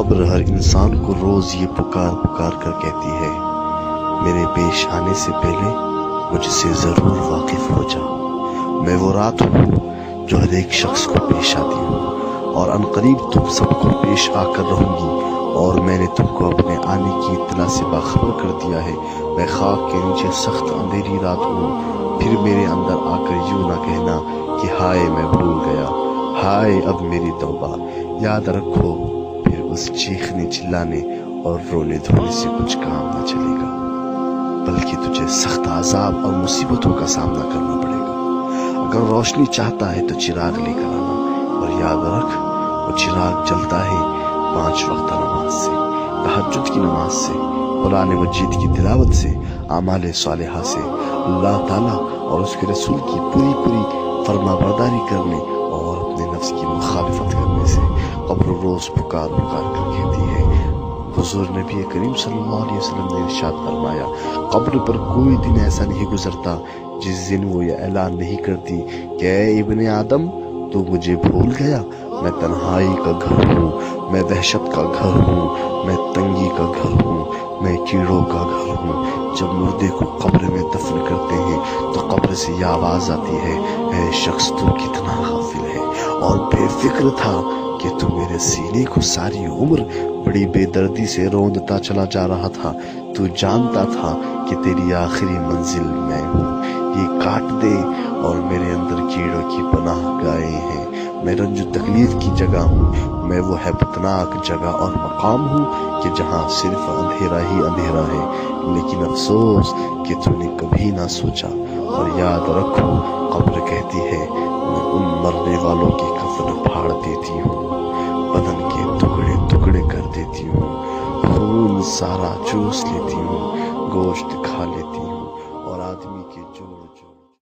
قبر ہر انسان کو روز یہ پکار پکار کر کہتی ہے، میرے پیش آنے سے پہلے مجھ سے ضرور واقف ہو جا۔ میں وہ رات ہوں جو ہر ایک شخص کو پیش آتی ہوں، اور عنقریب تم سب کو پیش آ کر رہوں گی، اور میں نے تم کو اپنے آنے کی اطلاع سے باخبر کر دیا ہے۔ میں خاک کے نیچے سخت اندھیری رات ہوں، پھر میرے اندر آ کر یوں نہ کہنا کہ ہائے میں بھول گیا، ہائے اب میری توبہ۔ یاد رکھو پھر اس چیخنے چلانے اور رونے دھونے سے کچھ کام نہ چلے گا، بلکہ تجھے سخت عذاب اور مصیبتوں کا سامنا کرنا پڑے گا۔ اگر روشنی چاہتا ہے تو چراغ لے کر آنا، اور یاد رکھ وہ چراغ جلتا ہے 5 وقت نماز سے، تہجد کی نماز سے، قرآن مجید کی تلاوت سے، اعمال صالحہ سے، اللہ تعالیٰ اور اس کے رسول کی پوری فرما برداری کرنے اور اپنے نفس کی مخالفت کرنے سے۔ قبر روز پکار پکار کر کہتی ہے۔ حضور نبی کریم صلی اللہ علیہ وسلم نے ارشاد فرمایا، قبر پر کوئی دن ایسا نہیں گزرتا جس دن وہ یہ اعلان نہیں کرتی کہ اے ابن آدم تو مجھے بھول گیا، میں تنہائی کا گھر ہوں، میں وحشت کا گھر ہوں، میں تنگی کا گھر ہوں، میں کیڑوں کا گھر ہوں۔ جب مردے کو قبر میں دفن کرتے ہیں تو قبر سے یہ آواز آتی ہے، اے شخص تو کتنا غافل ہے اور بے فکر تھا کہ تو میرے سینے کو ساری عمر بڑی بے دردی سے روندتا چلا جا رہا تھا۔ تو جانتا تھا کہ تیری آخری منزل میں ہوں، یہ کاٹ دے اور میرے اندر کیڑوں کی پناہ گاہیں ہیں۔ میں رنج و تکلیف کی جگہ ہوں، میں وہ ہیبتناک جگہ اور مقام ہوں کہ جہاں صرف اندھیرا ہی اندھیرا ہے۔ لیکن افسوس کہ تو نے کبھی نہ سوچا۔ اور یاد رکھو قبر کہتی ہے، میں ان مرنے والوں کے کفن پھاڑ دیتی ہوں، بدن کے ٹکڑے ٹکڑے کر دیتی ہوں، خون سارا چوس لیتی ہوں، گوشت کھا لیتی ہوں، اور آدمی کے جوڑ